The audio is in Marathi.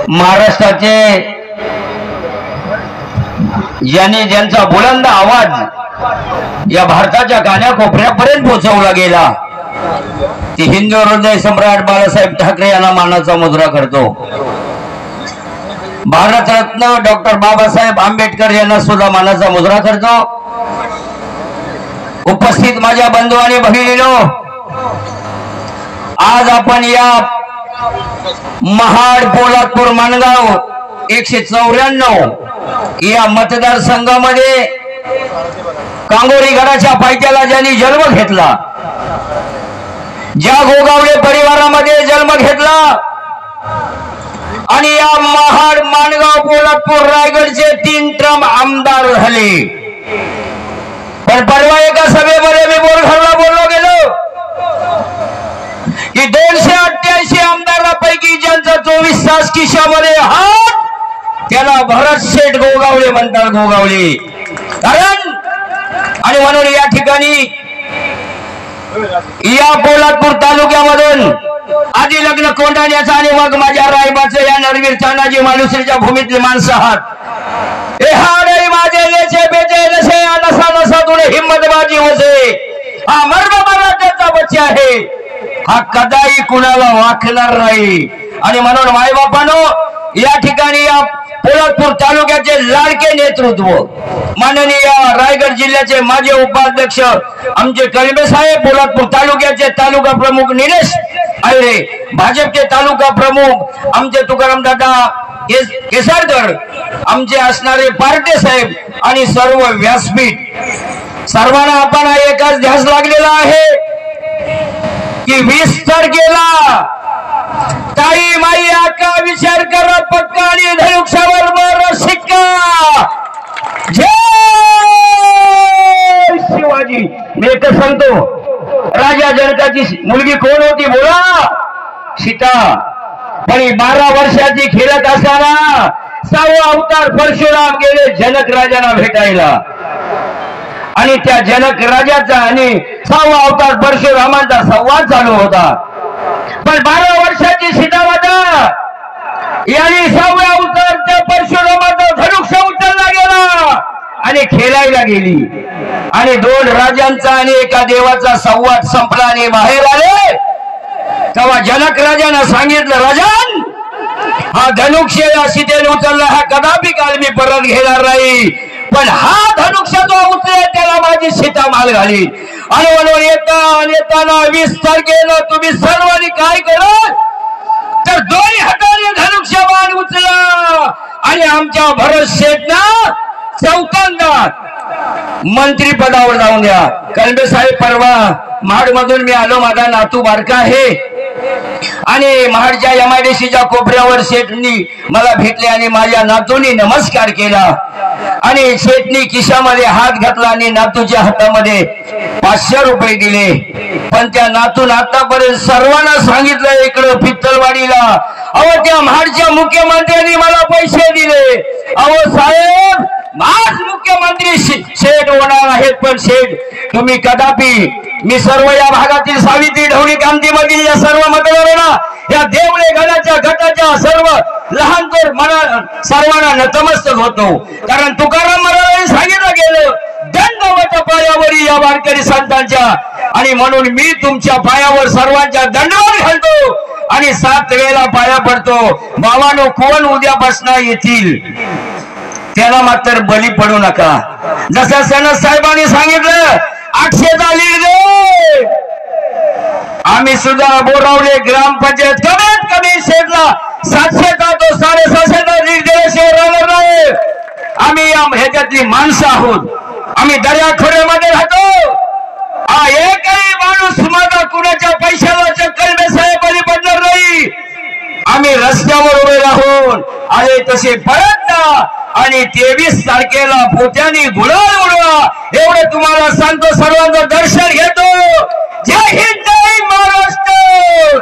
महाराष्ट्राचे यांनी ज्यांचा बुलंद आवाज या भारताच्या कानाकोपऱ्यापर्यंत पोहोचवला गेला ती हिंदू हृदय सम्राट बाळासाहेब ठाकरे यांना मानाचा मुजरा करतो। भारतरत्न डॉक्टर बाबासाहेब आंबेडकर यांना सुद्धा मानाचा मुजरा करतो। उपस्थित माझ्या बंधू आणि भगिनींनो, आज आपण या महाड पोलादपूर माणगाव 194 या मतदारसंघामध्ये कांगोरी गडाच्या पायथ्याला ज्यांनी जन्म घेतला, ज्या गोगावले परिवारामध्ये जन्म घेतला आणि या महाड माणगाव पोलादपूर रायगडचे 3 टर्म आमदार झाले। पण परवा एका सभेमध्ये मी बोरघरला बोललो गेलो की 288 आमदारांपैकी ज्यांचा 24 तास खिशामध्ये हात त्याला भरत शेठ गोगावले म्हणतात, गोगावले। कारण आणि म्हणून या ठिकाणी या पोलादपूर तालुक्यामधून आधी लग्न कोंढाण्याचा आणि मग माझ्या रायबाचं या नरवीर तानाजी मालुसरीच्या भूमीतले माणसं आहात। हे हाडे माझे लेचे बेचे नसे नसा नसा तुले हिम्मतबाजी होसे, हा मर्म मराठ्याचा बच्चा आहे, हा कदाही कुणाला वाकणार नाही। आणि म्हणून मायबापानो, या ठिकाणी या पोलादपूर तालुक्याचे लाडके नेतृत्व माननीय रायगड जिल्ह्याचे माजी उपाध्यक्ष आमचे कलबे साहेब, पोलादपूर तालुक्याचे तालुका प्रमुख निलेश आयरे, भाजपचे तालुका प्रमुख आमचे तुकाराम दादा केसरकर, आमचे असणारे पार्टे साहेब आणि सर्व व्यासपीठ, सर्वांना आपण एकच ध्यास लागलेला आहे की 20 तारखेला ताई माई आका विचार करा पक्का आणि धनुष्यावर मारा शिक्का। जय शिवाजी। मी एक सांगतो, राजा जनकाची मुलगी कोण होती बोला? सीता। पण 12 वर्षाची खेळत असताना 6वा अवतार परशुराम गेले जनक राजांना भेटायला आणि त्या जनक राजाचा आणि 6वा अवतार परशुरामांचा संवाद चालू होता। पण 12 वर्षाची सीता माता यांनी 6व्या अवतारच्या परशुरामाचा धनुष्य उचलला गेला आणि खेळायला गेली आणि 2 राजांचा आणि एका देवाचा संवाद संपला आणि बाहेर आले तेव्हा जनक राजांना सांगितलं, राजन हा धनुष्य या सीतेने उचलला, हा कदापि काल मी परत घेणार नाही, पण हा धनुष्य जो उचलेल त्याला माझी सीता माल घाली। आणि म्हणून येताना 20 तारखेला तुम्ही सर्वांनी काय करा तर 2 हाताने धनुष्यबाण उचला आणि आमच्या भरत शेठना चौथ्यांदा मंत्री पदावर जाऊन द्या। कलबे साहेब, परवा महाड मधून मी आलो, माझा नातू बारका आहे आणि महाडच्या MIDCच्या कोपऱ्यावर शेठनी मला भेटले आणि माझ्या नातूनी नमस्कार केला आणि शेठनी खिशामध्ये हात घातला आणि नातूच्या हातामध्ये 500 रुपये दिले। पण त्या नातून आतापर्यंत सर्वांना सांगितलं इकडं पित्तलवाडीला, अहो त्या महाडच्या मुख्यमंत्र्यांनी मला पैसे दिले, अहो साहेब आज मुख्यमंत्री शेठ होणार आहेत, पण शेठ तुम्ही कदापि, मी सर्व या भागातील सावित्री ढवळी कामतीमधील या सर्व मतदारांना, या देवळे गडाच्या गटाच्या सर्व लहान थोर मना सर्वांना नतमस्तक होतो। कारण तुकाराम महाराजांनी सांगितलं गेलं दंडवत पायावरी या वारकरी संतांच्या, आणि म्हणून मी तुमच्या पायावर सर्वांच्या दंडवत घालतो आणि 7 वेळेला पाया पडतो। बाबांनो, कोण उद्यापासून येतील त्याला मात्र बली पडू नका। जसं सनद साहेबांनी सांगितलं 800चा लीड दे, आम्ही सुद्धा बोरावले ग्रामपंचायत कमीत कमी शेठला 700चा तो 750चा लीड दिल्याशिवाय राहणार नाही। आम्ही या ह्याच्यातली माणसं आहोत, आम्ही दर्याखोऱ्यामध्ये राहतो। हा एकही माणूस माझा कुणाच्या पैशाला कलबे साहेब बली पडणार नाही। आम्ही रस्त्यावर उभे राहून आले तसे परत जा आणि 23 तारखेला पोत्यानी गुलाल उडवा, एवढं तुम्हाला सांगतो। सर्वांचं दर्शन घेतो। जय हिंद, जय महाराष्ट्र।